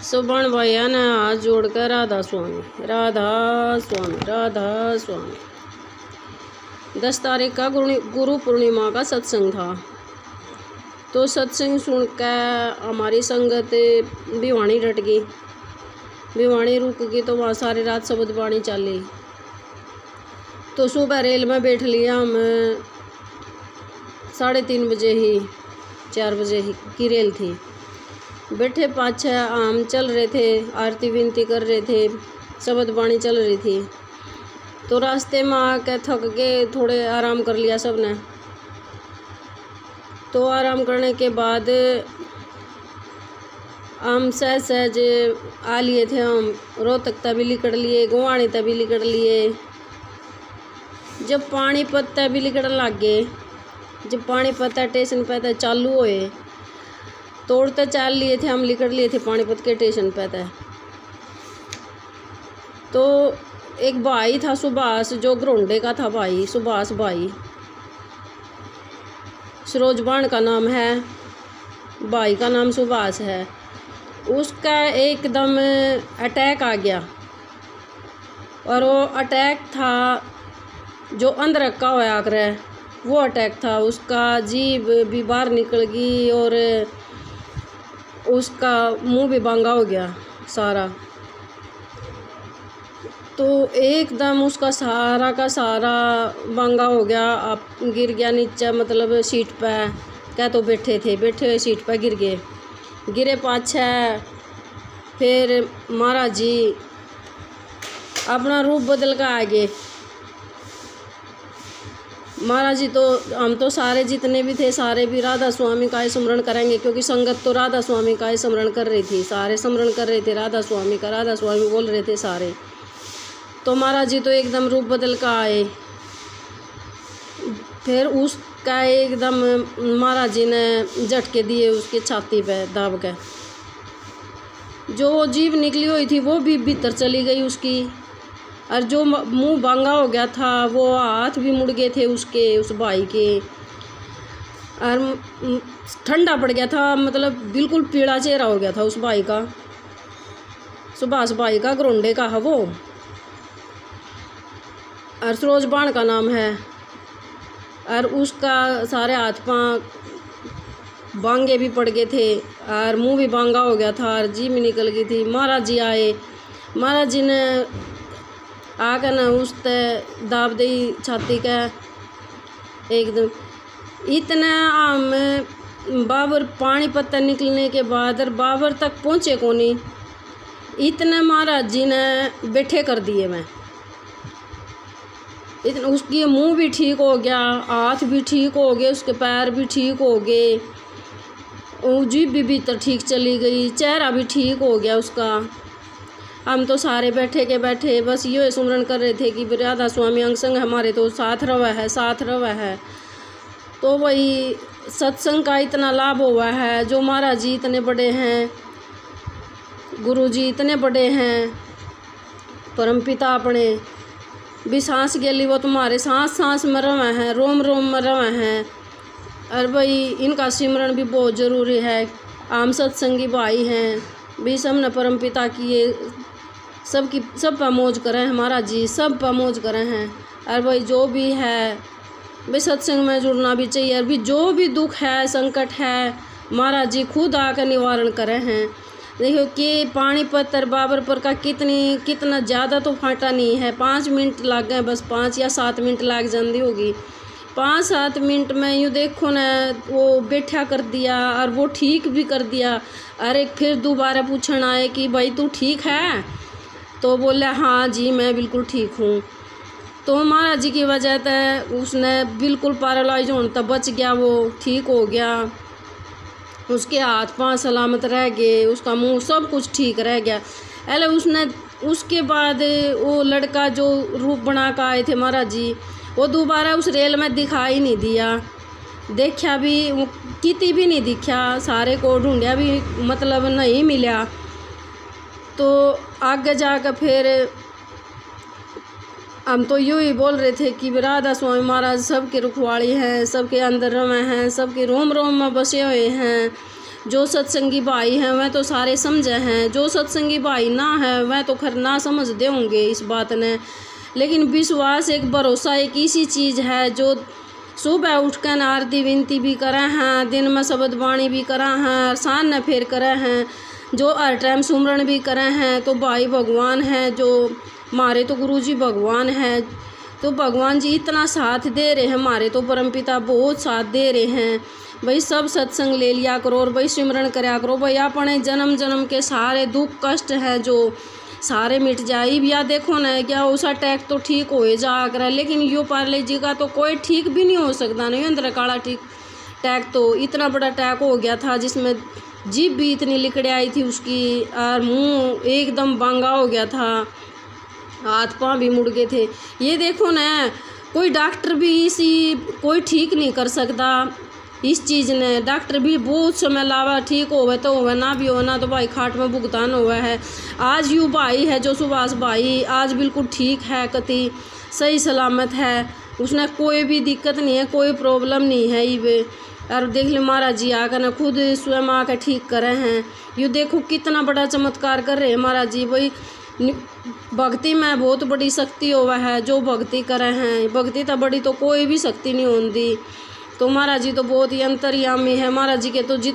सुबह भैया ने हाथ जोड़कर राधा स्वामी राधा स्वामी राधा स्वामी। 10 तारीख का गुरु पूर्णिमा का सत्संग था। तो सत्संग सुनकर हमारी संगत भिवानी डट गई। भिवानी रुक गई तो वहाँ सारी रात शब्द बाणी चली। तो सुबह रेल में बैठ लिया हम 3:30 बजे ही 4 बजे ही की रेल थी। बैठे 5-6 आम चल रहे थे, आरती विनती कर रहे थे, शब्द बाणी चल रही थी। तो रास्ते में आके थक गए, थोड़े आराम कर लिया सब ने। तो आराम करने के बाद हम सहज आ लिए थे। हम रोहतक तबीली कर लिए, गुवाणी तबीली कर लिए। जब पानीपत तबीली करने लग गए, जब पानीपत स्टेशन पे चालू हुए, तोड़ते चल लिए थे, हम लिकड़ लिए थे पानीपत के स्टेशन पे थे। तो एक भाई था सुभाष, जो ग्रोंडे का था भाई, सुभाष भाई, सरोजबाण का नाम है, भाई का नाम सुभाष है। उसका एकदम अटैक आ गया, और वो अटैक था जो अंदर रखा हुआ करे, वो अटैक था। उसका जीभ भी बाहर निकल गई और उसका मुंह भी बांगा हो गया सारा। तो एकदम उसका सारा का सारा बांगा हो गया, आप गिर गया नीचे, मतलब सीट पे। क्या तो बैठे हुए सीट पे गिर गए, गिरे 5-6। फिर महाराज जी अपना रूप बदल कर आ गए। महाराज जी तो हम तो सारे जितने भी थे, सारे भी राधा स्वामी का ही स्मरण करेंगे, क्योंकि संगत तो राधा स्वामी का ही स्मरण कर रही थी। सारे स्मरण कर रहे थे राधा स्वामी का, राधा स्वामी बोल रहे थे सारे। तो महाराज जी तो एकदम रूप बदल कर आए। फिर उसका एकदम महाराज जी ने झटके दिए उसके छाती पे दाब के। जो जीभ निकली हुई थी वो भी भीतर चली गई उसकी, और जो मुंह बांगा हो गया था वो हाथ भी मुड़ गए थे उसके, उस भाई के। और ठंडा पड़ गया था, मतलब बिल्कुल पीला चेहरा हो गया था उस भाई का, सुभाष भाई का, ग्रोंडे का है वो, और सरोजबाण का नाम है। और उसका सारे हाथ पाँव बांगे भी पड़ गए थे, और मुंह भी बांगा हो गया था, और जीभ भी निकल गई थी। महाराज जी आए, महाराज जी ने आकर न उस दाब दी छाती का एकदम। इतना हम बाबर पानी पत्ता निकलने के बाद और बाबर तक पहुँचे को नहीं, इतने महाराज जी ने बैठे कर दिए। मैं इतना उसकी मुंह भी ठीक हो गया, हाथ भी ठीक हो गए, उसके पैर भी ठीक हो गए, जीभ भी भीतर ठीक चली गई, चेहरा भी ठीक हो गया उसका। हम तो सारे बैठे के बैठे बस ये सुमरन कर रहे थे कि राधा स्वामी अंग संग हमारे तो साथ रवा है, साथ रवा है। तो वही सत्संग का इतना लाभ हुआ है। जो महाराज जी इतने बड़े हैं, गुरु जी इतने बड़े हैं, परमपिता अपने भी सांस गेली वो तुम्हारे सांस सांस में रवा हैं, रोम रोम में रवा हैं। और भाई इनका सिमरन भी बहुत ज़रूरी है। आम सत्संगी भाई हैं भी, सब ने परमपिता की ये सब पर मौज करें, हमारा जी सब पर मौज करें हैं। और भाई जो भी है भाई सत्संग में जुड़ना भी चाहिए। और भी जो भी दुख है, संकट है, महाराज जी खुद आकर निवारण करें हैं। देखो कि पानीपत और बाबरपुर का कितना ज़्यादा तो फाटा नहीं है, 5 मिनट लग गए, बस 5 या 7 मिनट लग जाती होगी। 5-7 मिनट में यूँ देखो ना, वो बैठा कर दिया और वो ठीक भी कर दिया। अरे फिर दोबारा पूछना आए कि भाई तू ठीक है? तो बोला हाँ जी मैं बिल्कुल ठीक हूँ। तो महाराज जी की वजह से उसने बिल्कुल पैरालाइज होने तक बच गया, वो ठीक हो गया, उसके हाथ पांव सलामत रह गए, उसका मुंह सब कुछ ठीक रह गया। अरे उसने उसके बाद वो लड़का जो रूप बना कर आए थे महाराज जी, वो दोबारा उस रेल में दिखाई नहीं दिया, देखा भी किती भी नहीं दिखा, सारे को ढूंढिया भी मतलब नहीं मिला। तो आगे जाकर फिर हम तो यूँ ही बोल रहे थे कि राधा स्वामी महाराज सबके रुखवाड़ी हैं, सबके अंदर रमे हैं, सबके रोम रोम में बसे हुए हैं। जो सत्संगी भाई हैं वह तो सारे समझे हैं, जो सत्संगी भाई ना है वह तो खैर ना समझते होंगे इस बात ने। लेकिन विश्वास एक भरोसा एक ऐसी चीज़ है जो सुबह उठ कर आरती विनती भी करें हैं, दिन में शब्द वाणी भी करें हैं, शान न फेर करें हैं, जो हर टाइम सुमरण भी करें हैं, तो भाई भगवान हैं, जो हमारे तो गुरु जी भगवान हैं। तो भगवान जी इतना साथ दे रहे हैं, हमारे तो परमपिता बहुत साथ दे रहे हैं। भाई सब सत्संग ले लिया करो और भाई सिमरन कराया करो। भाई अपने जन्म जन्म के सारे दुख कष्ट हैं जो सारे मिट जाए। या देखो ना क्या उसका अटैक तो ठीक हो जा कर, लेकिन यो पार्ले जी का तो कोई ठीक भी नहीं हो सकता। नहीं अंदर काला ठीक अटैक तो इतना बड़ा अटैक हो गया था जिसमें जीभ भी इतनी लिकड़े आई थी उसकी, और मुंह एकदम बांगा हो गया था, हाथ पाँव भी मुड़ गए थे। ये देखो ना कोई डॉक्टर भी इसी कोई ठीक नहीं कर सकता इस चीज़ ने। डॉक्टर भी बहुत समय लावा, ठीक होवे तो होवे, ना भी हो ना तो भाई खाट में भुगतान हुआ है। आज यू भाई है जो सुभाष भाई आज बिल्कुल ठीक है, कति सही सलामत है, उसने कोई भी दिक्कत नहीं है, कोई प्रॉब्लम नहीं है ये। और देख ले महाराज जी आकर ना खुद स्वयं आकर ठीक करे हैं। ये देखो कितना बड़ा चमत्कार कर रहे हैं महाराज जी। भाई भक्ति में बहुत बड़ी शक्ति हुआ है, जो भक्ति करे हैं, भक्ति तो बड़ी तो कोई भी शक्ति नहीं होती। तो महाराज जी तो बहुत ही अंतर्यामी है। महाराज जी के तो